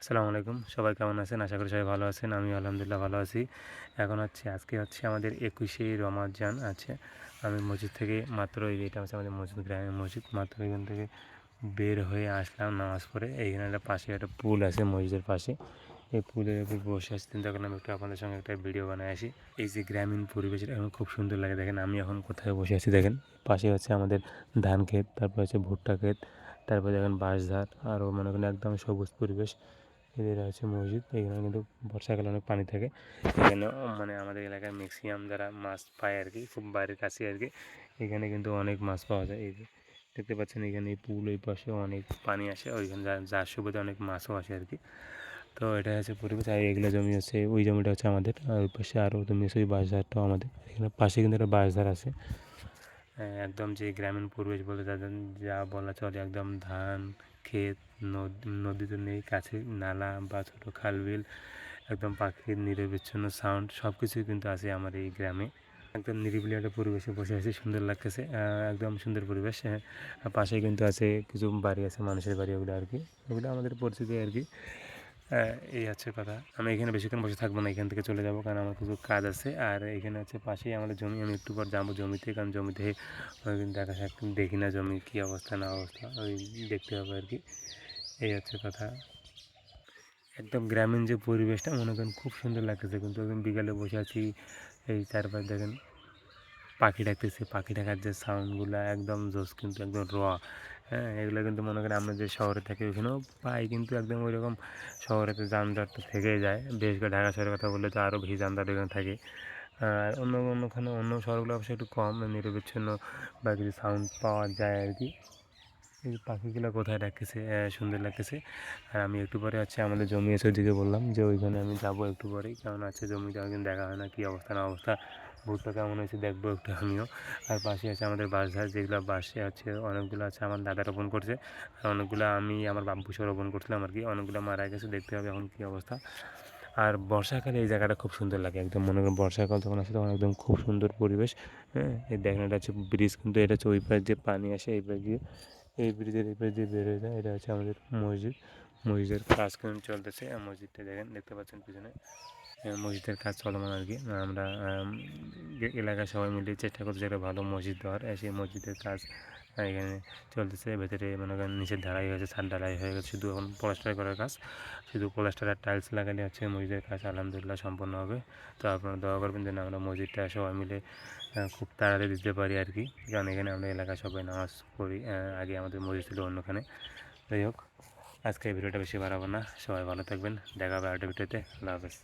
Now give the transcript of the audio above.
আসসালামু আলাইকুম, সবাই কেমন আছেন? আশা করি সবাই ভালো আছেন। আমি আলহামদুলিল্লাহ ভালো আছি। আজকে হচ্ছে আমাদের ২১শে রমাদান আছে। আমি মসজিদ থেকে মাত্র এটা হচ্ছে আমাদের মসজিদ, গ্রামের মসজিদ। মাত্র এখান থেকে বের হয়ে আসলাম নামাজ পড়ে। এইখানে একটা পাশে একটা পুল আছে মসজিদের পাশে। এই পুলের উপর বসে আছি, চিন্তা করলাম একটু আপনাদের সঙ্গে একটা ভিডিও বানায় আসি। এই যে গ্রামীণ পরিবেশ, এটা এখন খুব সুন্দর লাগে। দেখেন আমি এখন কোথায় বসে আছি দেখেন। পাশে হচ্ছে আমাদের ধান ক্ষেত, তারপর হচ্ছে ভুট্টা ক্ষেত, তারপর দেখেন বাঁশঝাড়, আরও মনে করেন একদম সবুজ পরিবেশ। এদের হচ্ছে মসজিদ। এখানে কিন্তু বর্ষাকালে অনেক পানি থাকে। এখানে মানে আমাদের এলাকার ম্যাক্সিমাম যারা মাছ পায় আর কি, খুব বাইরের কাছে আর কি, এখানে কিন্তু অনেক মাছ পাওয়া যায়। এই যে দেখতে পাচ্ছেন এখানে এই পুল, ওই পাশে অনেক পানি আসে, ওইখানে যার সুবিধা অনেক মাছও আসে আর কি। তো এটা হচ্ছে পরিবেশ। আর এগুলো জমি হচ্ছে, ওই জমিটা হচ্ছে আমাদের, আর ওই পাশে আরও জমি আছে, ওই বাঁশঝাড়টাও আমাদের। এখানে পাশে কিন্তু একটা বাঁশঝাড় আছে। একদম যে গ্রামীণ পরিবেশ বলে যাদের যা বলা চলে, একদম ধান ক্ষেত, নদী তো নেই কাছে, নালা বা ছোটো খাল বিল, একদম পাখির নিরবিচ্ছিন্ন সাউন্ড সব কিছুই কিন্তু আছে আমার এই গ্রামে। একদম নিরিবিলি একটা পরিবেশে বসে আছি, সুন্দর লাগতেছে। একদম সুন্দর পরিবেশ। পাশে কিন্তু আছে কিছু বাড়ি আছে, মানুষের বাড়ি, ওগুলো আর কি, ওগুলো আমাদের পরিচিতি আর কি। এই হচ্ছে কথা। আমি এখানে বেশিক্ষণ বসে থাকবো না, এখান থেকে চলে যাবো, কারণ আমার কিছু কাজ আছে। আর এখানে হচ্ছে পাশেই আমাদের জমি, আমি একটু পর যাবো জমিতে, কারণ জমিতে দেখি না জমি কী অবস্থা না অবস্থা, ওই দেখতে হবে আর কি। এই হচ্ছে কথা। একদম গ্রামীণ যে পরিবেশটা মনে করেন খুব সুন্দর লাগতেছে, কিন্তু একদম বিকালে বসে আছি, এই চারপাশ দেখেন পাখি ডাকতেছে, পাখি ডাকার যে সাউন্ডগুলো একদম জোস, কিন্তু একদম র। হ্যাঁ, এগুলো কিন্তু মনে করেন আমরা যে শহরে থাকি ওখানেও পাই, কিন্তু একদম ওই রকম শহরে তো যানজট তো থেকেই যায়। বিশেষ করে ঢাকা শহরের কথা বললে তো আরও বেশি যানজট এখানে থাকে। আর অন্য শহরগুলো অবশ্যই একটু কম নিরবিচ্ছিন্ন বা কিছু সাউন্ড পাওয়া যায় আর কি। এই পাখিগুলো কোথায় ডাকতেছে, সুন্দর লাগতেছে। আর আমি একটু পরে হচ্ছে আমাদের জমি আছে, ওইদিকে বললাম যে ওইখানে আমি যাবো একটু পরেই, কারণ আছে জমিটা একদিন দেখা হয় না, কী অবস্থা না অবস্থা, ভুট্টা কেমন হয়েছে দেখবো একটু আমিও। আর পাশে আছে আমাদের বাঁশঝাড়, যেগুলো বাঁশে আছে অনেকগুলো আছে আমার দাদা রোপণ করছে, আর অনেকগুলো আমি আমার বাব্বু সহ রোপণ করছিলাম আর কি। অনেকগুলো মারা গেছে, দেখতে হবে এখন কী অবস্থা। আর বর্ষাকালে এই জায়গাটা খুব সুন্দর লাগে, একদম মনে করেন বর্ষাকাল যখন আসে তখন একদম খুব সুন্দর পরিবেশ। হ্যাঁ, এই দেখেন এটা হচ্ছে ব্রিজ, কিন্তু এটা হচ্ছে ওই পাশ যে পানি আসে এই পাশ দিয়ে, এই ব্রিজের এই পাশ দিয়ে বের হয়ে যায়। এটা হচ্ছে আমাদের মসজিদ। মসজিদের কাজ কিন্তু চলতেছে। মসজিদটা দেখতে পাচ্ছেন পিছনে, মসজিদের কাজ চলমান আর কি। আমরা এলাকার সবাই মিলে চেষ্টা করছি একটা ভালো মসজিদ দেওয়ার। সেই মসজিদের কাজ এখানে চলতেছে। ভেতরে মনে করেন নিচের ঢালাই হয়েছে, ছাদ ঢালাই হয়ে গেছে, শুধু এখন প্লাস্টার করার কাজ। শুধু প্লাস্টার আর টাইলস লাগালে হচ্ছে মসজিদের কাজ আলহামদুলিল্লাহ সম্পন্ন হবে। তো আপনারা দোয়া করবেন যেন আমরা মসজিদটা সবাই মিলে খুব তাড়াতাড়ি দিতে পারি আর কি, কারণ এখানে আমরা এলাকায় সবাই নামাজ পড়ি। আগে আমাদের মসজিদ ছিল অন্যখানে। যাই হোক, আজকে এই ভিডিওটা বেশি বাড়াবো না, সবাই ভালো থাকবেন, দেখা হবে আরেকটা ভিডিওতে। আল্লাহ হাফেজ।